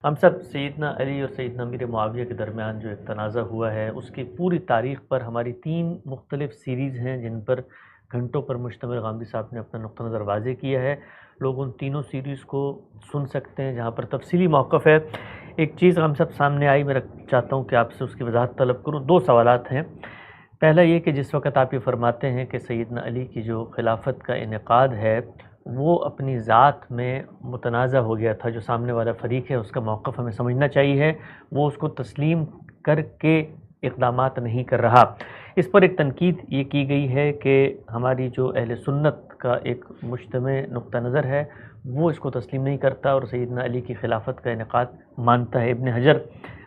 ہم سب سیدنا علی اور سیدنا امیر معاویہ کے درمیان جو ایک تنازع ہوا ہے اس کی پوری تاریخ پر ہماری 3 مختلف سیریز ہیں جن پر گھنٹوں پر مشتمل غامدی صاحب نے اپنا نقطہ نظر واضح کیا ہے۔ لوگ ان تینوں سیریز کو سن سکتے ہیں جہاں پر تفصیلی موقف ہے۔ ایک چیز ہم سب سامنے آئی، میں چاہتا ہوں کہ آپ سے اس کی وضاحت طلب کروں۔ 2 سوالات ہیں۔ پہلا یہ کہ جس وقت آپ یہ فرماتے ہیں کہ سیدنا علی کی جو خلافت کا انعقاد ہے وہ اپنی ذات میں متنازع ہو گیا تھا، جو سامنے والا فریق ہے اس کا موقف ہمیں سمجھنا چاہیے، وہ اس کو تسلیم کر کے اقدامات نہیں کر رہا۔ اس پر ایک تنقید یہ کی گئی ہے کہ ہماری جو اہل سنت کا ایک مجتمع نقطہ نظر ہے وہ اس کو تسلیم نہیں کرتا اور سیدنا علی کی خلافت کا انعقاد مانتا ہے۔ ابن حجر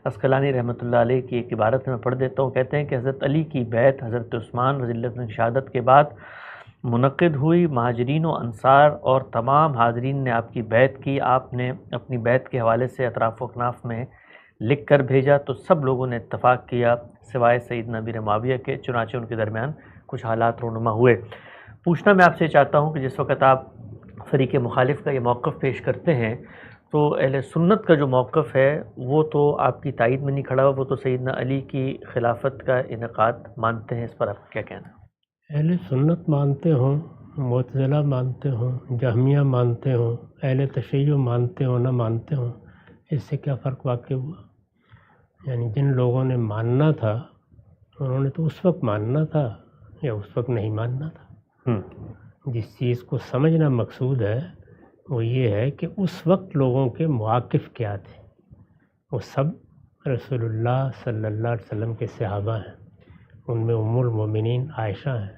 عسقلانی رحمۃ اللہ علیہ کی ایک عبارت میں پڑھ دیتا ہوں، کہتے ہیں کہ حضرت علی کی بیعت حضرت عثمان رضی اللہ عنہ کی شہادت کے بعد منعقد ہوئی، مہاجرین و انصار اور تمام حاضرین نے آپ کی بیعت کی۔ آپ نے اپنی بیعت کے حوالے سے اطراف و اکناف میں لکھ کر بھیجا تو سب لوگوں نے اتفاق کیا سوائے سیدنا امیر معاویہ کے، چنانچہ ان کے درمیان کچھ حالات رونما ہوئے۔ پوچھنا میں آپ سے چاہتا ہوں کہ جس وقت آپ فریق مخالف کا یہ موقف پیش کرتے ہیں تو اہل سنت کا جو موقف ہے وہ تو آپ کی تائید میں نہیں کھڑا ہوا، وہ تو سیدنا علی کی خلافت کا انعقاد مانتے ہیں۔ اس پر آپ کیا کہنا ہے؟ اہل سنت مانتے ہوں، معتزلہ مانتے ہوں، جہمیہ مانتے ہوں، اہل تشیع مانتے ہوں نہ مانتے ہوں، اس سے کیا فرق واقع ہوا؟ یعنی جن لوگوں نے ماننا تھا انہوں نے تو اس وقت ماننا تھا یا اس وقت نہیں ماننا تھا۔ جس چیز کو سمجھنا مقصود ہے وہ یہ ہے کہ اس وقت لوگوں کے مواقف کیا تھے۔ وہ سب رسول اللہ صلی اللہ علیہ وسلم کے صحابہ ہیں، ان میں ام المومنین عائشہ ہیں۔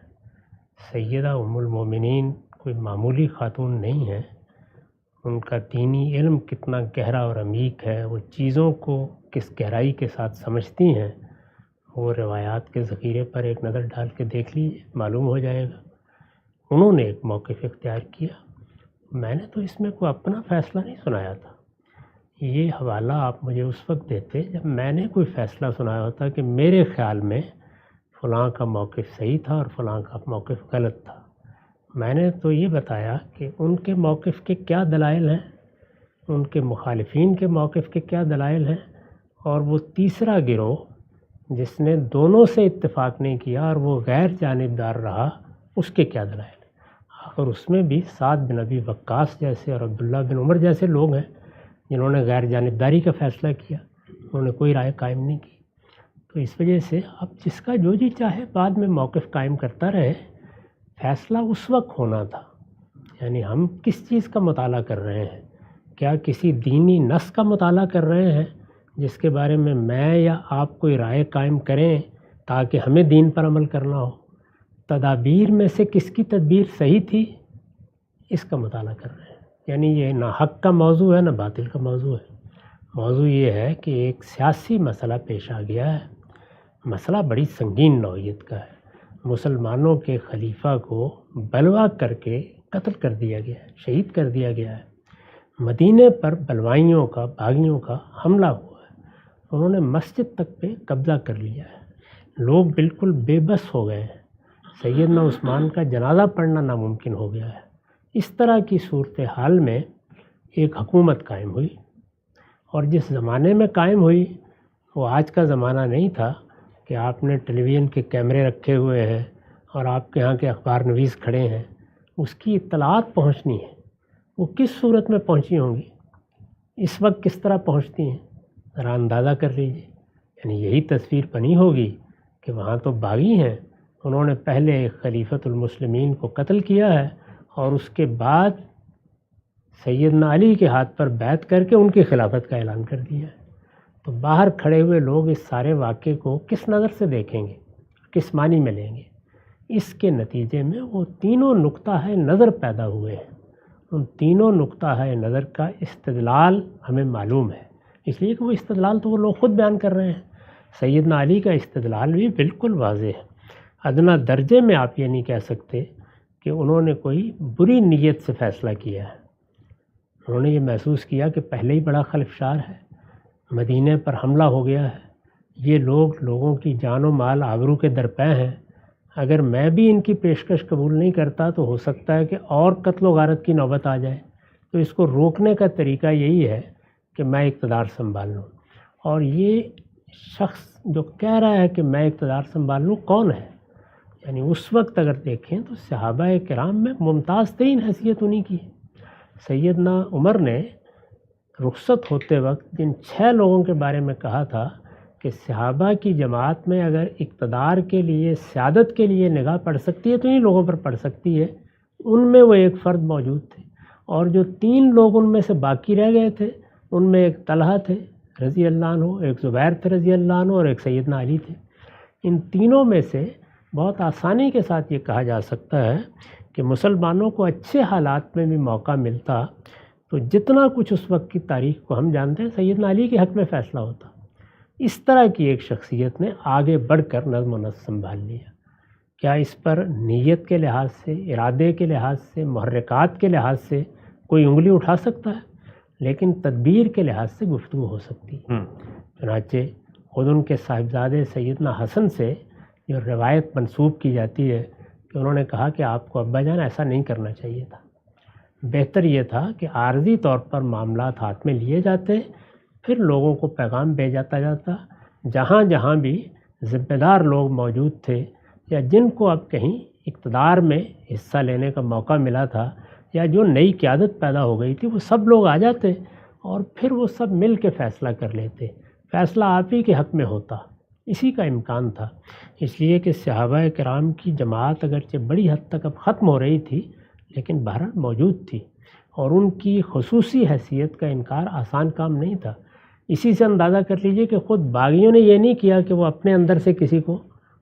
سیدہ ام المومنین کوئی معمولی خاتون نہیں ہے، ان کا دینی علم کتنا گہرا اور عمیق ہے، وہ چیزوں کو کس گہرائی کے ساتھ سمجھتی ہیں، وہ روایات کے ذخیرے پر ایک نظر ڈال کے دیکھ لیجیے، معلوم ہو جائے گا۔ انہوں نے ایک موقف اختیار کیا، میں نے تو اس میں کوئی اپنا فیصلہ نہیں سنایا تھا۔ یہ حوالہ آپ مجھے اس وقت دیتے جب میں نے کوئی فیصلہ سنایا ہوتا کہ میرے خیال میں فلاں کا موقف صحیح تھا اور فلاں کا موقف غلط تھا۔ میں نے تو یہ بتایا کہ ان کے موقف کے کیا دلائل ہیں، ان کے مخالفین کے موقف کے کیا دلائل ہیں، اور وہ تیسرا گروہ جس نے دونوں سے اتفاق نہیں کیا اور وہ غیر جانبدار رہا، اس کے کیا دلائل ہیں۔ اور اس میں بھی سعد بن ابی وقاص جیسے اور عبداللہ بن عمر جیسے لوگ ہیں جنہوں نے غیر جانبداری کا فیصلہ کیا، انہوں نے کوئی رائے قائم نہیں کی۔ تو اس وجہ سے اب جس کا جو جی چاہے بعد میں موقف قائم کرتا رہے، فیصلہ اس وقت ہونا تھا۔ یعنی ہم کس چیز کا مطالعہ کر رہے ہیں؟ کیا کسی دینی نص کا مطالعہ کر رہے ہیں جس کے بارے میں یا آپ کوئی رائے قائم کریں تاکہ ہمیں دین پر عمل کرنا ہو؟ تدابیر میں سے کس کی تدبیر صحیح تھی، اس کا مطالعہ کر رہے ہیں۔ یعنی یہ نہ حق کا موضوع ہے نہ باطل کا موضوع ہے۔ موضوع یہ ہے کہ ایک سیاسی مسئلہ پیش آ گیا ہے، مسئلہ بڑی سنگین نوعیت کا ہے۔ مسلمانوں کے خلیفہ کو بلوا کر کے قتل کر دیا گیا ہے، شہید کر دیا گیا ہے۔ مدینے پر بلوائیوں کا، باغیوں کا حملہ ہوا ہے، انہوں نے مسجد تک پہ قبضہ کر لیا ہے، لوگ بالکل بے بس ہو گئے ہیں، سیدنا عثمان کا جنازہ پڑھنا ناممکن ہو گیا ہے۔ اس طرح کی صورتحال میں ایک حکومت قائم ہوئی، اور جس زمانے میں قائم ہوئی وہ آج کا زمانہ نہیں تھا کہ آپ نے ٹیلی ویژن کے کیمرے رکھے ہوئے ہیں اور آپ کے یہاں کے اخبار نویس کھڑے ہیں۔ اس کی اطلاعات پہنچنی ہے، وہ کس صورت میں پہنچی ہوں گی، اس وقت کس طرح پہنچتی ہیں، ذرا اندازہ کر لیجیے۔ یعنی یہی تصویر بنی ہوگی کہ وہاں تو باغی ہیں، انہوں نے پہلے خلیفۃ المسلمین کو قتل کیا ہے اور اس کے بعد سیدنا علی کے ہاتھ پر بیعت کر کے ان کی خلافت کا اعلان کر دیا ہے۔ تو باہر کھڑے ہوئے لوگ اس سارے واقعے کو کس نظر سے دیکھیں گے، کس معنی میں لیں گے؟ اس کے نتیجے میں وہ تینوں نقطہ نظر پیدا ہوئے ہیں۔ ان تینوں نقطہ نظر کا استدلال ہمیں معلوم ہے، اس لیے کہ وہ استدلال تو وہ لوگ خود بیان کر رہے ہیں۔ سیدنا علی کا استدلال بھی بالکل واضح ہے، ادنیٰ درجے میں آپ یہ نہیں کہہ سکتے کہ انہوں نے کوئی بری نیت سے فیصلہ کیا ہے۔ انہوں نے یہ محسوس کیا کہ پہلے ہی بڑا خلفشار ہے، مدینے پر حملہ ہو گیا ہے، یہ لوگوں کی جان و مال آبرو کے درپے ہیں، اگر میں بھی ان کی پیشکش قبول نہیں کرتا تو ہو سکتا ہے کہ اور قتل و غارت کی نوبت آ جائے۔ تو اس کو روکنے کا طریقہ یہی ہے کہ میں اقتدار سنبھال لوں. اور یہ شخص جو کہہ رہا ہے کہ میں اقتدار سنبھال لوں کون ہے؟ یعنی اس وقت اگر دیکھیں تو صحابہ کرام میں ممتاز ترین حیثیت انہی کی ہے. سیدنا عمر نے رخصت ہوتے وقت جن 6 لوگوں کے بارے میں کہا تھا کہ صحابہ کی جماعت میں اگر اقتدار کے لیے، سیادت کے لیے نگاہ پڑ سکتی ہے تو انہی لوگوں پر پڑ سکتی ہے، ان میں وہ ایک فرد موجود تھے. اور جو 3 لوگ ان میں سے باقی رہ گئے تھے ان میں ایک طلحہ تھے رضی اللہ عنہ، ایک زبیر تھے رضی اللہ عنہ، اور ایک سیدنا علی تھے. ان تینوں میں سے بہت آسانی کے ساتھ یہ کہا جا سکتا ہے کہ مسلمانوں کو اچھے حالات میں بھی موقع ملتا تو جتنا کچھ اس وقت کی تاریخ کو ہم جانتے ہیں سیدنا علی کے حق میں فیصلہ ہوتا. اس طرح کی ایک شخصیت نے آگے بڑھ کر نظم و نسق سنبھال لیا. کیا اس پر نیت کے لحاظ سے، ارادے کے لحاظ سے، محرکات کے لحاظ سے کوئی انگلی اٹھا سکتا ہے؟ لیکن تدبیر کے لحاظ سے گفتگو ہو سکتی ہے. چنانچہ خود ان کے صاحبزادے سیدنا حسن سے جو روایت منسوب کی جاتی ہے کہ انہوں نے کہا کہ آپ کو ابا جان ایسا نہیں کرنا چاہیے تھا، بہتر یہ تھا کہ عارضی طور پر معاملات ہاتھ میں لیے جاتے، پھر لوگوں کو پیغام بھیجاتا جاتا. جہاں جہاں بھی ذمہ دار لوگ موجود تھے یا جن کو اب کہیں اقتدار میں حصہ لینے کا موقع ملا تھا یا جو نئی قیادت پیدا ہو گئی تھی، وہ سب لوگ آ جاتے اور پھر وہ سب مل کے فیصلہ کر لیتے. فیصلہ آپ ہی کے حق میں ہوتا، اسی کا امکان تھا. اس لیے کہ صحابہ کرام کی جماعت اگرچہ بڑی حد تک اب ختم ہو رہی تھی لیکن بہرحال موجود تھی، اور ان کی خصوصی حیثیت کا انکار آسان کام نہیں تھا. اسی سے اندازہ کر لیجئے کہ خود باغیوں نے یہ نہیں کیا کہ وہ اپنے اندر سے کسی کو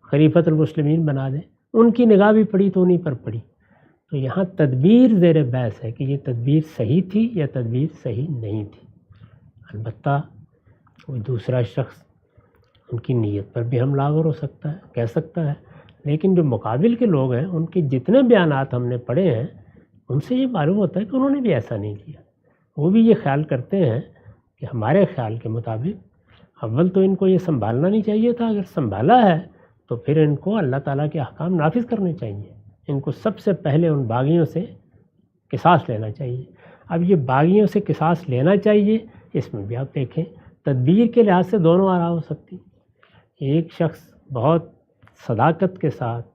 خلیفۃ المسلمین بنا دیں، ان کی نگاہ بھی پڑی تو انہی پر پڑی. تو یہاں تدبیر زیر بحث ہے کہ یہ تدبیر صحیح تھی یا تدبیر صحیح نہیں تھی. البتہ کوئی دوسرا شخص ان کی نیت پر بھی حملہ آور ہو سکتا ہے، کہہ سکتا ہے، لیکن جو مقابل کے لوگ ہیں ان کے جتنے بیانات ہم نے پڑھے ہیں ان سے یہ معلوم ہوتا ہے کہ انہوں نے بھی ایسا نہیں کیا. وہ بھی یہ خیال کرتے ہیں کہ ہمارے خیال کے مطابق اول تو ان کو یہ سنبھالنا نہیں چاہیے تھا، اگر سنبھالا ہے تو پھر ان کو اللہ تعالیٰ کے احکام نافذ کرنے چاہیے. ان کو سب سے پہلے ان باغیوں سے قصاص لینا چاہیے. اب یہ باغیوں سے قصاص لینا چاہیے، اس میں بھی آپ دیکھیں تدبیر کے لحاظ سے دونوں آرا ہو سکتی. ایک شخص بہت صداقت کے ساتھ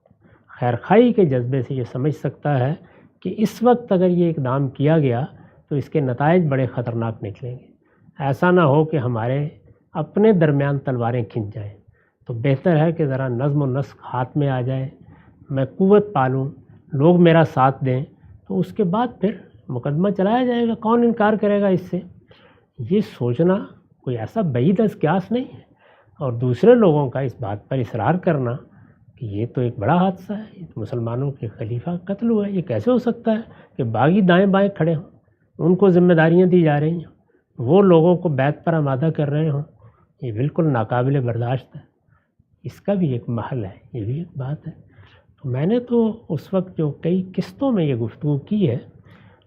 خیرخواہی کے جذبے سے یہ سمجھ سکتا ہے کہ اس وقت اگر یہ اقدام کیا گیا تو اس کے نتائج بڑے خطرناک نکلیں گے. ایسا نہ ہو کہ ہمارے اپنے درمیان تلواریں کھنچ جائیں، تو بہتر ہے کہ ذرا نظم و نسق ہاتھ میں آ جائے، میں قوت پالوں، لوگ میرا ساتھ دیں، تو اس کے بعد پھر مقدمہ چلایا جائے گا. کون انکار کرے گا اس سے؟ یہ سوچنا کوئی ایسا بعید از قیاس نہیں ہے. اور دوسرے لوگوں کا اس بات پر اصرار کرنا کہ یہ تو ایک بڑا حادثہ ہے، مسلمانوں کے خلیفہ قتل ہوا ہے، یہ کیسے ہو سکتا ہے کہ باغی دائیں بائیں کھڑے ہوں، ان کو ذمہ داریاں دی جا رہی ہیں، وہ لوگوں کو بیعت پر آمادہ کر رہے ہوں، یہ بالکل ناقابل برداشت ہے. اس کا بھی ایک محل ہے، یہ بھی ایک بات ہے. تو میں نے تو اس وقت جو کئی قسطوں میں یہ گفتگو کی ہے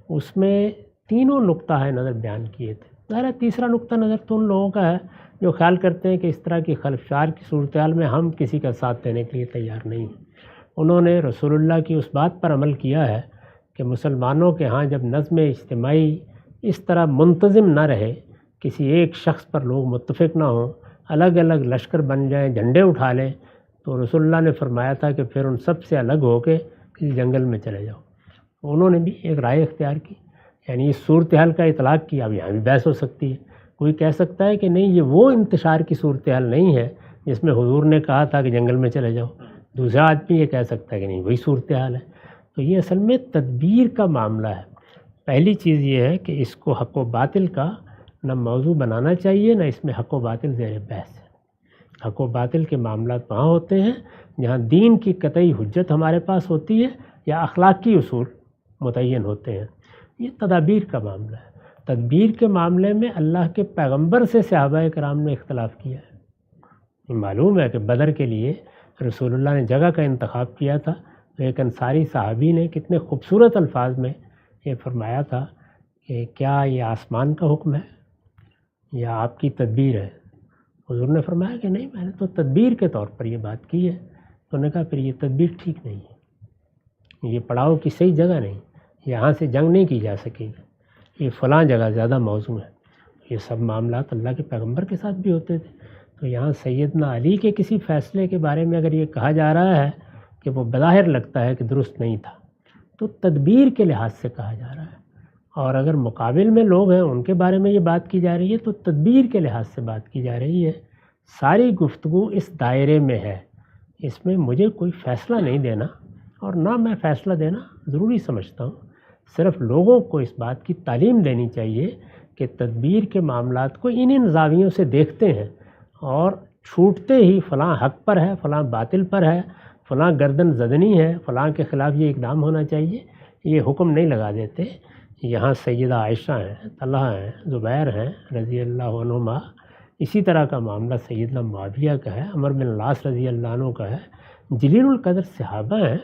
اس میں تینوں نقطہ نظر بیان کیے تھے. ظاہر تیسرا نقطہ نظر تو ان لوگوں کا ہے جو خیال کرتے ہیں کہ اس طرح کی خلفشار کی صورتحال میں ہم کسی کا ساتھ دینے کے لیے تیار نہیں ہیں. انہوں نے رسول اللہ کی اس بات پر عمل کیا ہے کہ مسلمانوں کے ہاں جب نظم اجتماعی اس طرح منتظم نہ رہے، کسی ایک شخص پر لوگ متفق نہ ہوں، الگ الگ لشکر بن جائیں، جھنڈے اٹھا لیں، تو رسول اللہ نے فرمایا تھا کہ پھر ان سب سے الگ ہو کے کسی جنگل میں چلے جاؤ. انہوں نے بھی ایک رائے اختیار کی، یعنی اس صورتحال کا اطلاق کیا. اب یہاں بھی بحث ہو سکتی ہے، کوئی کہہ سکتا ہے کہ نہیں یہ وہ انتشار کی صورتحال نہیں ہے جس میں حضور نے کہا تھا کہ جنگل میں چلے جاؤ. دوسرا آدمی یہ کہہ سکتا ہے کہ نہیں وہی صورتحال ہے. تو یہ اصل میں تدبیر کا معاملہ ہے. پہلی چیز یہ ہے کہ اس کو حق و باطل کا نہ موضوع بنانا چاہیے، نہ اس میں حق و باطل زیر بحث ہے. حق و باطل کے معاملات وہاں ہوتے ہیں جہاں دین کی قطعی حجت ہمارے پاس ہوتی ہے یا اخلاقی اصول متعین ہوتے ہیں. یہ تدابیر کا معاملہ ہے. تدبیر کے معاملے میں اللہ کے پیغمبر سے صحابہ کرام نے اختلاف کیا ہے. یہ معلوم ہے کہ بدر کے لیے رسول اللہ نے جگہ کا انتخاب کیا تھا، تو ایک انصاری صحابی نے کتنے خوبصورت الفاظ میں یہ فرمایا تھا کہ کیا یہ آسمان کا حکم ہے یا آپ کی تدبیر ہے؟ حضور نے فرمایا کہ نہیں، میں نے تو تدبیر کے طور پر یہ بات کی ہے. تو انہوں نے کہا پھر یہ تدبیر ٹھیک نہیں ہے، یہ پڑاؤ کی صحیح جگہ نہیں، یہاں سے جنگ نہیں کی جا سکے گی، یہ فلاں جگہ زیادہ موزوں ہے. یہ سب معاملات اللہ کے پیغمبر کے ساتھ بھی ہوتے تھے. تو یہاں سیدنا علی کے کسی فیصلے کے بارے میں اگر یہ کہا جا رہا ہے کہ وہ بظاہر لگتا ہے کہ درست نہیں تھا تو تدبیر کے لحاظ سے کہا جا رہا ہے، اور اگر مقابل میں لوگ ہیں ان کے بارے میں یہ بات کی جا رہی ہے تو تدبیر کے لحاظ سے بات کی جا رہی ہے. ساری گفتگو اس دائرے میں ہے، اس میں مجھے کوئی فیصلہ نہیں دینا اور نہ میں فیصلہ دینا ضروری سمجھتا ہوں. صرف لوگوں کو اس بات کی تعلیم دینی چاہیے کہ تدبیر کے معاملات کو ان زاویوں سے دیکھتے ہیں اور چھوٹتے ہی فلاں حق پر ہے، فلاں باطل پر ہے، فلاں گردن زدنی ہے، فلاں کے خلاف یہ اقدام ہونا چاہیے، یہ حکم نہیں لگا دیتے. یہاں سیدہ عائشہ ہیں، طلحہ ہیں، زبیر ہیں رضی اللہ عنہما، اسی طرح کا معاملہ سیدنا معاویہ کا ہے، عمر بن العاص رضی اللہ عنہ کا ہے. جلیل القدر صحابہ ہیں،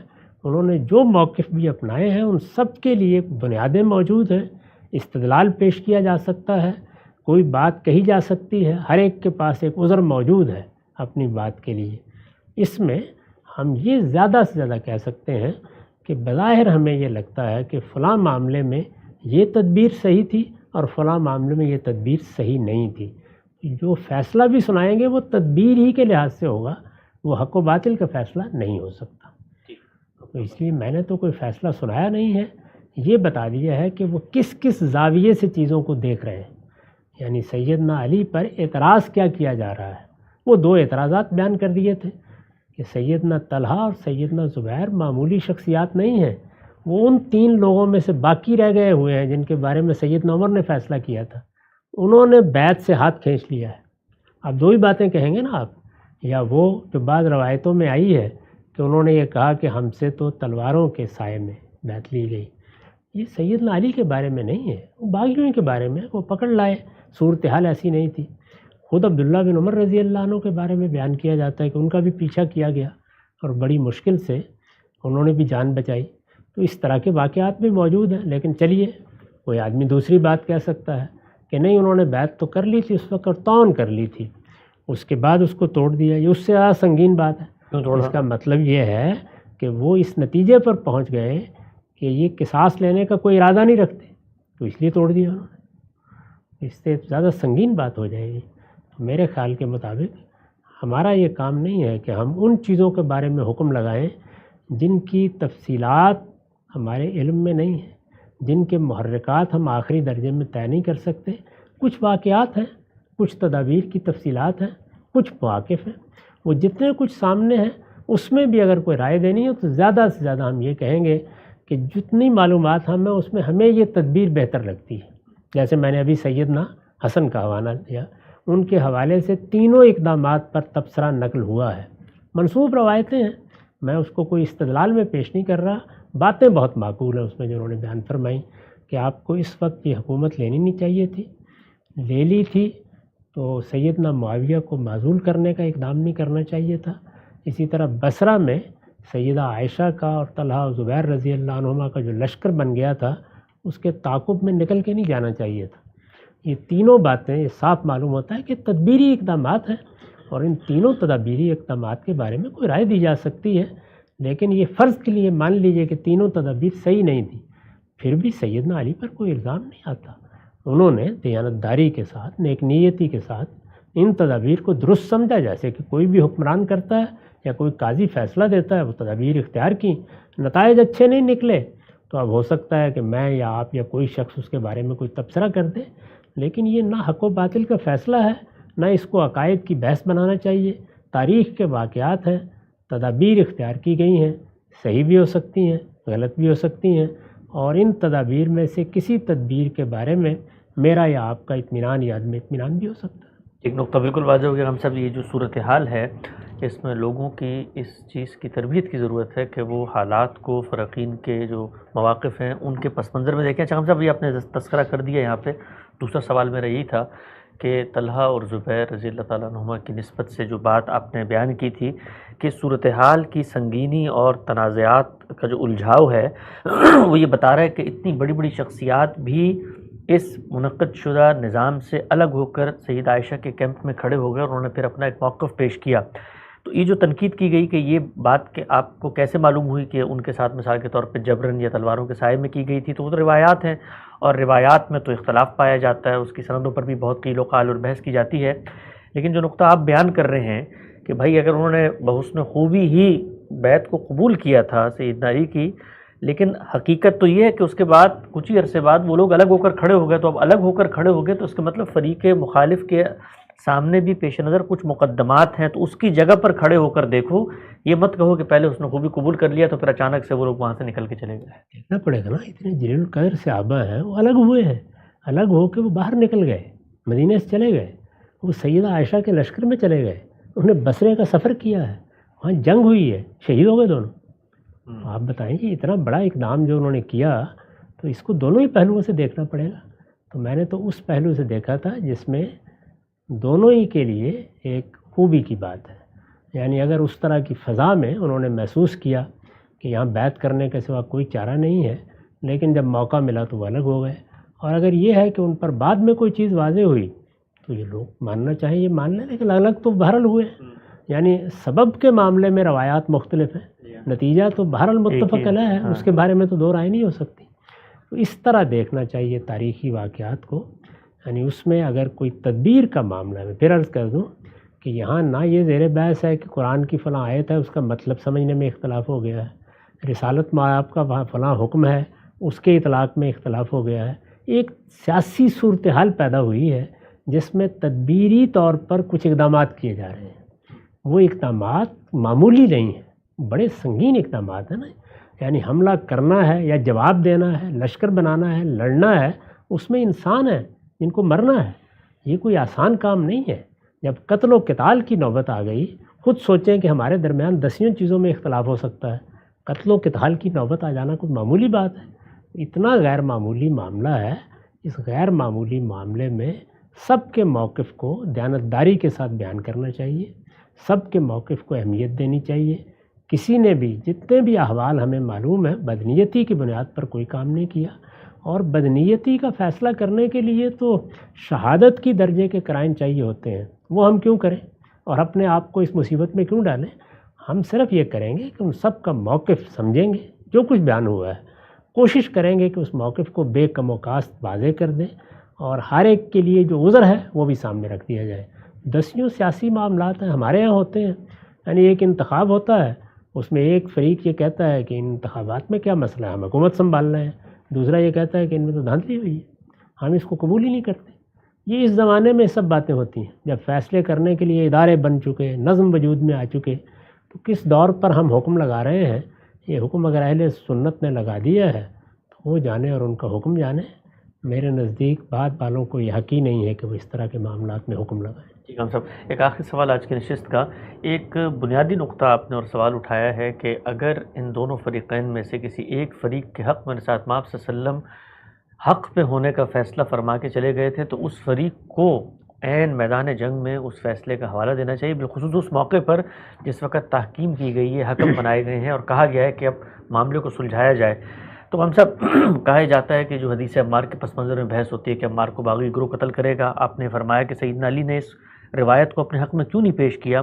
انہوں نے جو موقف بھی اپنائے ہیں ان سب کے لیے بنیادیں موجود ہیں، استدلال پیش کیا جا سکتا ہے، کوئی بات کہی جا سکتی ہے، ہر ایک کے پاس ایک عذر موجود ہے اپنی بات کے لیے. اس میں ہم یہ زیادہ سے زیادہ کہہ سکتے ہیں کہ بظاہر ہمیں یہ لگتا ہے کہ فلاں معاملے میں یہ تدبیر صحیح تھی اور فلاں معاملے میں یہ تدبیر صحیح نہیں تھی. جو فیصلہ بھی سنائیں گے وہ تدبیر ہی کے لحاظ سے ہوگا، وہ حق و باطل کا فیصلہ نہیں ہو سکتا. تو اس لیے میں نے تو کوئی فیصلہ سنایا نہیں ہے، یہ بتا دیا ہے کہ وہ کس کس زاویے سے چیزوں کو دیکھ رہے ہیں. یعنی سیدنا علی پر اعتراض کیا کیا جا رہا ہے، وہ دو اعتراضات بیان کر دیے تھے کہ سیدنا طلحہ اور سیدنا زبیر معمولی شخصیات نہیں ہیں، وہ ان 3 لوگوں میں سے باقی رہ گئے ہوئے ہیں جن کے بارے میں سیدنا عمر نے فیصلہ کیا تھا. انہوں نے بیعت سے ہاتھ کھینچ لیا ہے. اب 2 ہی باتیں کہیں گے نا آپ، یا وہ جو بعض روایتوں میں آئی ہے کہ انہوں نے یہ کہا کہ ہم سے تو تلواروں کے سائے میں بیعت لی گئی. یہ سیدنا علی کے بارے میں نہیں ہے، وہ باغیوں کے بارے میں، وہ پکڑ لائے، صورتحال ایسی نہیں تھی. خود عبداللہ بن عمر رضی اللہ عنہ کے بارے میں بیان کیا جاتا ہے کہ ان کا بھی پیچھا کیا گیا اور بڑی مشکل سے انہوں نے بھی جان بچائی. تو اس طرح کے واقعات بھی موجود ہیں. لیکن چلیے، کوئی آدمی دوسری بات کہہ سکتا ہے کہ نہیں انہوں نے بیعت تو کر لی تھی اس وقت اور طعن کر لی تھی، اس کے بعد اس کو توڑ دیا، یہ اس سے زیادہ سنگین بات ہے. اس کا مطلب یہ ہے کہ وہ اس نتیجے پر پہنچ گئے کہ یہ قصاص لینے کا کوئی ارادہ نہیں رکھتے، تو اس لیے توڑ دیا انہوں نے. اس سے زیادہ سنگین بات ہو جائے گی. میرے خیال کے مطابق ہمارا یہ کام نہیں ہے کہ ہم ان چیزوں کے بارے میں حکم لگائیں جن کی تفصیلات ہمارے علم میں نہیں ہیں، جن کے محرکات ہم آخری درجے میں طے نہیں کر سکتے. کچھ واقعات ہیں، کچھ تدابیر کی تفصیلات ہیں، کچھ مواقف ہیں، وہ جتنے کچھ سامنے ہیں اس میں بھی اگر کوئی رائے دینی ہے تو زیادہ سے زیادہ ہم یہ کہیں گے کہ جتنی معلومات ہمیں اس میں ہمیں یہ تدبیر بہتر لگتی ہے. جیسے میں نے ابھی سیدنا حسن کا حوالہ دیا، ان کے حوالے سے تینوں اقدامات پر تبصرہ نقل ہوا ہے. منسوب روایتیں ہیں، میں اس کو کوئی استدلال میں پیش نہیں کر رہا، باتیں بہت معقول ہیں اس میں جو انہوں نے بیان فرمائی کہ آپ کو اس وقت یہ حکومت لینی نہیں چاہیے تھی، لے لی تھی تو سیدنا معاویہ کو معزول کرنے کا اقدام نہیں کرنا چاہیے تھا. اسی طرح بصرہ میں سیدہ عائشہ کا اور طلحہ اور زبیر رضی اللہ عنہما کا جو لشکر بن گیا تھا اس کے تعاقب میں نکل کے نہیں جانا چاہیے تھا. یہ تینوں باتیں یہ صاف معلوم ہوتا ہے کہ تدبیری اقدامات ہیں، اور ان تینوں تدابیری اقدامات کے بارے میں کوئی رائے دی جا سکتی ہے. لیکن یہ فرض کے لیے مان لیجئے کہ تینوں تدابیر صحیح نہیں تھی، پھر بھی سیدنا علی پر کوئی الزام نہیں آتا. انہوں نے دیانتداری کے ساتھ، نیک نیتی کے ساتھ ان تدابیر کو درست سمجھا. جیسے کہ کوئی بھی حکمران کرتا ہے یا کوئی قاضی فیصلہ دیتا ہے، وہ تدابیر اختیار کی، نتائج اچھے نہیں نکلے تو اب ہو سکتا ہے کہ میں یا آپ یا کوئی شخص اس کے بارے میں کوئی تبصرہ کر دے. لیکن یہ نہ حق و باطل کا فیصلہ ہے، نہ اس کو عقائد کی بحث بنانا چاہیے. تاریخ کے واقعات ہیں، تدابیر اختیار کی گئی ہیں، صحیح بھی ہو سکتی ہیں، غلط بھی ہو سکتی ہیں، اور ان تدابیر میں سے کسی تدبیر کے بارے میں میرا یا آپ کا اطمینان یا عدم اطمینان بھی ہو سکتا ہے. ایک نقطہ بالکل واضح ہو گیا ہم سب، یہ جو صورتحال ہے اس میں لوگوں کی اس چیز کی تربیت کی ضرورت ہے کہ وہ حالات کو، فرقین کے جو مواقف ہیں ان کے پس منظر میں دیکھیں. اچھا ہم صاحب یہ آپ نے تذکرہ کر دیا یہاں پہ، دوسرا سوال میرا یہی تھا کہ طلحہ اور زبیر رضی اللہ تعالیٰ عنہما کی نسبت سے جو بات آپ نے بیان کی تھی کہ صورتحال کی سنگینی اور تنازعات کا جو الجھاؤ ہے وہ یہ بتا رہا ہے کہ اتنی بڑی بڑی شخصیات بھی اس منعقد شدہ نظام سے الگ ہو کر سید عائشہ کے کیمپ میں کھڑے ہو گئے اور انہوں نے پھر اپنا ایک موقف پیش کیا. تو یہ جو تنقید کی گئی کہ یہ بات کہ آپ کو کیسے معلوم ہوئی کہ ان کے ساتھ مثال کے طور پہ جبرن یا تلواروں کے سائے میں کی گئی تھی، تو وہ تو روایات ہیں، اور روایات میں تو اختلاف پایا جاتا ہے، اس کی سندوں پر بھی بہت قیل و قال اور بحث کی جاتی ہے. لیکن جو نقطہ آپ بیان کر رہے ہیں کہ بھائی اگر انہوں نے بحسن خوبی ہی بیعت کو قبول کیا تھا سیدنا علی کی، لیکن حقیقت تو یہ ہے کہ اس کے بعد کچھ ہی عرصے بعد وہ لوگ الگ ہو کر کھڑے ہو گئے، تو اب الگ ہو کر کھڑے ہو گئے تو اس کا مطلب فریق مخالف کے سامنے بھی پیش نظر کچھ مقدمات ہیں، تو اس کی جگہ پر کھڑے ہو کر دیکھو، یہ مت کہو کہ پہلے حسن خوبی قبول کر لیا تو پھر اچانک سے وہ لوگ وہاں سے نکل کے چلے گئے. دیکھنا پڑے گا نا، اتنے جلیل القدر صحابہ ہیں وہ الگ ہوئے ہیں، الگ ہو کے وہ باہر نکل گئے، مدینے سے چلے گئے، وہ سیدہ عائشہ کے لشکر میں چلے گئے، انہوں نے بصرے کا سفر کیا ہے، وہاں جنگ ہوئی ہے، شہید ہو گئے دونوں. آپ بتائیں کہ اتنا بڑا اقدام جو انہوں نے کیا، تو اس کو دونوں ہی پہلوؤں سے دیکھنا پڑے گا. تو میں نے تو اس پہلو سے دیکھا تھا جس میں دونوں ہی کے لیے ایک خوبی کی بات ہے. یعنی اگر اس طرح کی فضا میں انہوں نے محسوس کیا کہ یہاں بیعت کرنے کے سوا کوئی چارہ نہیں ہے، لیکن جب موقع ملا تو وہ الگ ہو گئے. اور اگر یہ ہے کہ ان پر بعد میں کوئی چیز واضح ہوئی تو یہ لوگ ماننا چاہیں یہ مان لیں، لیکن الگ تو بہرحال ہوئے ہیں. یعنی سبب کے معاملے میں روایات مختلف ہیں، نتیجہ تو بہرحال متفق علیہ ہے، اس کے بارے میں تو دو رائے نہیں ہو سکتی. تو اس طرح دیکھنا چاہیے تاریخی واقعات کو. یعنی اس میں اگر کوئی تدبیر کا معاملہ ہے، پھر عرض کر دوں کہ یہاں نہ یہ زیر بحث ہے کہ قرآن کی فلاں آیت ہے اس کا مطلب سمجھنے میں اختلاف ہو گیا ہے، رسالت مآب کا فلاں حکم ہے اس کے اطلاق میں اختلاف ہو گیا ہے. ایک سیاسی صورتحال پیدا ہوئی ہے جس میں تدبیری طور پر کچھ اقدامات کیے جا رہے ہیں. وہ اقدامات معمولی نہیں ہیں، بڑے سنگین اقدامات ہیں نا. یعنی حملہ کرنا ہے یا جواب دینا ہے، لشکر بنانا ہے، لڑنا ہے، اس میں انسان ہیں جن کو مرنا ہے. یہ کوئی آسان کام نہیں ہے. جب قتل و قتال کی نوبت آ گئی، خود سوچیں کہ ہمارے درمیان دسیوں چیزوں میں اختلاف ہو سکتا ہے، قتل و قتال کی نوبت آ جانا کوئی معمولی بات ہے؟ اتنا غیر معمولی معاملہ ہے. اس غیر معمولی معاملے میں سب کے موقف کو دیانتداری کے ساتھ بیان کرنا چاہیے، سب کے موقف کو اہمیت دینی چاہیے. کسی نے بھی جتنے بھی احوال ہمیں معلوم ہے بدنیتی کی بنیاد پر کوئی کام نہیں کیا. اور بدنیتی کا فیصلہ کرنے کے لیے تو شہادت کی درجے کے کرائن چاہیے ہوتے ہیں، وہ ہم کیوں کریں اور اپنے آپ کو اس مصیبت میں کیوں ڈالیں؟ ہم صرف یہ کریں گے کہ ان سب کا موقف سمجھیں گے، جو کچھ بیان ہوا ہے کوشش کریں گے کہ اس موقف کو بے کم و کاست واضح کر دیں، اور ہر ایک کے لیے جو عذر ہے وہ بھی سامنے رکھ دیا جائے. دسیوں سیاسی معاملات ہیں ہمارے یہاں ہوتے ہیں. یعنی ایک انتخاب ہوتا ہے، اس میں ایک فریق یہ کہتا ہے کہ ان انتخابات میں کیا مسئلہ ہے، ہم حکومت سنبھال رہے ہیں، دوسرا یہ کہتا ہے کہ ان میں تو دھاندلی ہوئی ہے، ہم اس کو قبول ہی نہیں کرتے. یہ اس زمانے میں سب باتیں ہوتی ہیں. جب فیصلے کرنے کے لیے ادارے بن چکے، نظم وجود میں آ چکے، تو کس دور پر ہم حکم لگا رہے ہیں؟ یہ حکم اگر اہل سنت نے لگا دیا ہے تو وہ جانے اور ان کا حکم جانے. میرے نزدیک بعد والوں کو یہ حق ہی نہیں ہے کہ وہ اس طرح کے معاملات میں حکم لگائیں. جی خان صاحب، ایک آخری سوال آج کی نشست کا. ایک بنیادی نقطہ آپ نے اور سوال اٹھایا ہے کہ اگر ان دونوں فریقین میں سے کسی ایک فریق کے حق میں رسالت مآب صلی اللہ علیہ وسلم حق پہ ہونے کا فیصلہ فرما کے چلے گئے تھے تو اس فریق کو عین میدان جنگ میں اس فیصلے کا حوالہ دینا چاہیے، بالخصوص اس موقع پر جس وقت تحکیم کی گئی ہے، حکم بنائے گئے ہیں اور کہا گیا ہے کہ اب معاملے کو سلجھایا جائے. تو ہم سب کہا جاتا ہے کہ جو حدیث عمار کے پس منظر میں بحث ہوتی ہے کہ عمار کو باغی گروہ قتل کرے گا، آپ نے فرمایا کہ سیدنا علی نے اس روایت کو اپنے حق میں کیوں نہیں پیش کیا؟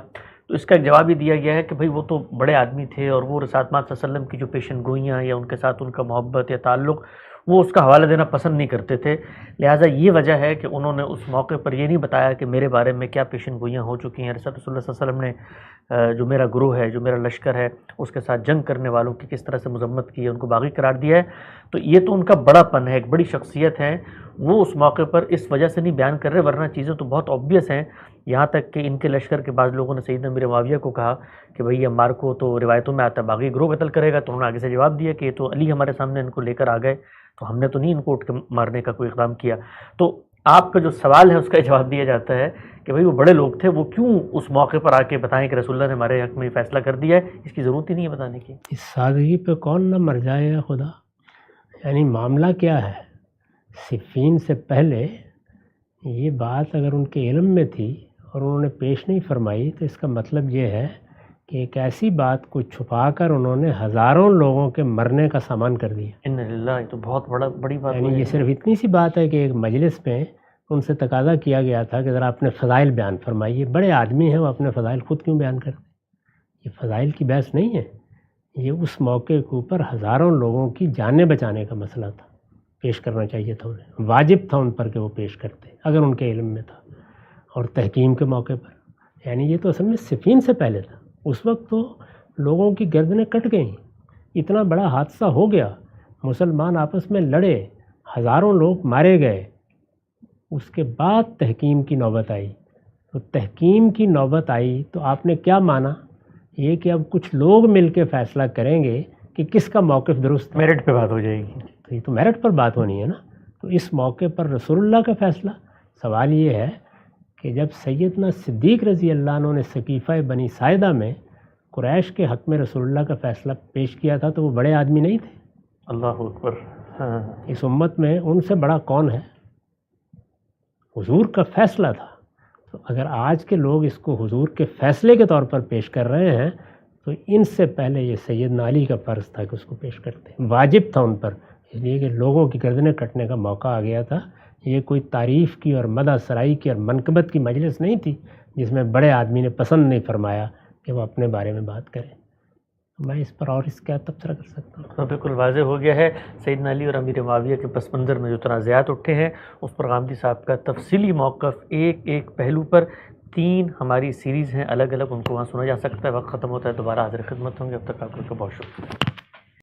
تو اس کا ایک جواب یہ دیا گیا ہے کہ بھئی وہ تو بڑے آدمی تھے اور وہ رسالت مآب صلی اللہ علیہ وسلم کی جو پیشن گوئیاں یا ان کے ساتھ ان کا محبت یا تعلق، وہ اس کا حوالہ دینا پسند نہیں کرتے تھے. لہٰذا یہ وجہ ہے کہ انہوں نے اس موقع پر یہ نہیں بتایا کہ میرے بارے میں کیا پیشن گوئیاں ہو چکی ہیں، رسول اللہ صلی اللہ علیہ وسلم نے جو میرا گروہ ہے، جو میرا لشکر ہے، اس کے ساتھ جنگ کرنے والوں کی کس طرح سے مذمت کی ہے، ان کو باغی قرار دیا ہے. تو یہ تو ان کا بڑا پن ہے، ایک بڑی شخصیت ہے، وہ اس موقع پر اس وجہ سے نہیں بیان کر رہے، ورنہ چیزیں تو بہت آبویس ہیں. یہاں تک کہ ان کے لشکر کے بعض لوگوں نے سیدنا امیر معاویہ کو کہا کہ بھئی عمار کو تو روایتوں میں آتا ہے باغی گروہ قتل کرے گا، تو انہوں نے آگے سے جواب دیا کہ یہ تو علی ہمارے سامنے ان کو لے کر آ گئے، تو ہم نے تو نہیں ان کو اٹھ کے مارنے کا کوئی اقدام کیا. تو آپ کا جو سوال ہے اس کا جواب دیا جاتا ہے کہ بھئی وہ بڑے لوگ تھے، وہ کیوں اس موقع پر آ کے بتائیں کہ رسول اللہ نے ہمارے حق میں یہ فیصلہ کر دیا ہے؟ اس کی ضرورت ہی نہیں ہے بتانے کی. اس سادگی پہ کون نہ مر جائے گا خدا. یعنی معاملہ کیا ہے، صفین سے پہلے یہ بات اگر ان کے علم میں تھی اور انہوں نے پیش نہیں فرمائی تو اس کا مطلب یہ ہے کہ ایک ایسی بات کو چھپا کر انہوں نے ہزاروں لوگوں کے مرنے کا سامان کر دیا. ان للہ، یہ تو بہت بڑی بات یعنی یہ صرف اتنی سی بات ہے کہ ایک مجلس میں ان سے تقاضا کیا گیا تھا کہ ذرا اپنے فضائل بیان فرمائیے. بڑے آدمی ہیں، وہ اپنے فضائل خود کیوں بیان کرتے؟ یہ فضائل کی بحث نہیں ہے، یہ اس موقع کے اوپر ہزاروں لوگوں کی جانیں بچانے کا مسئلہ تھا، پیش کرنا چاہیے تھا انہیں، واجب تھا ان پر کہ وہ پیش کرتے اگر ان کے علم میں تھا۔ اور تحکیم کے موقع پر، یعنی یہ تو اصل میں صفین سے پہلے تھا، اس وقت تو لوگوں کی گردنیں کٹ گئیں، اتنا بڑا حادثہ ہو گیا، مسلمان آپس میں لڑے، ہزاروں لوگ مارے گئے، اس کے بعد تحکیم کی نوبت آئی۔ تو تحکیم کی نوبت آئی تو آپ نے کیا مانا؟ یہ کہ اب کچھ لوگ مل کے فیصلہ کریں گے کہ کس کا موقف درست ہے، میرٹ پہ بات ہو جائے گی۔ تو یہ تو میرٹ پر بات ہونی ہے نا۔ تو اس موقع پر رسول اللہ کا فیصلہ، سوال یہ ہے کہ جب سیدنا صدیق رضی اللہ عنہ نے سقیفہ بنی ساعدہ میں قریش کے حق میں رسول اللہ کا فیصلہ پیش کیا تھا تو وہ بڑے آدمی نہیں تھے؟ اللہ اکبر۔ ہاں، اس امت میں ان سے بڑا کون ہے؟ حضور کا فیصلہ تھا۔ تو اگر آج کے لوگ اس کو حضور کے فیصلے کے طور پر پیش کر رہے ہیں تو ان سے پہلے یہ سیدنا علی کا فرض تھا کہ اس کو پیش کرتے، واجب تھا ان پر، اس لیے کہ لوگوں کی گردنیں کٹنے کا موقع آ گیا تھا۔ یہ کوئی تعریف کی اور مدح سرائی کی اور منقبت کی مجلس نہیں تھی جس میں بڑے آدمی نے پسند نہیں فرمایا کہ وہ اپنے بارے میں بات کریں۔ میں اس پر اور اس کیا تبصرہ کر سکتا ہوں؟ تو بالکل واضح ہو گیا ہے سیدنا علی اور امیر معاویہ کے پس منظر میں جو تنازعات اٹھے ہیں اس پر غامدی صاحب کا تفصیلی موقف ایک ایک پہلو پر 3 ہماری سیریز ہیں الگ الگ، ان کو وہاں سنا جا سکتا ہے۔ وقت ختم ہوتا ہے، دوبارہ حاضر خدمت ہوں گے، اب تک آپ کو بہت شکریہ۔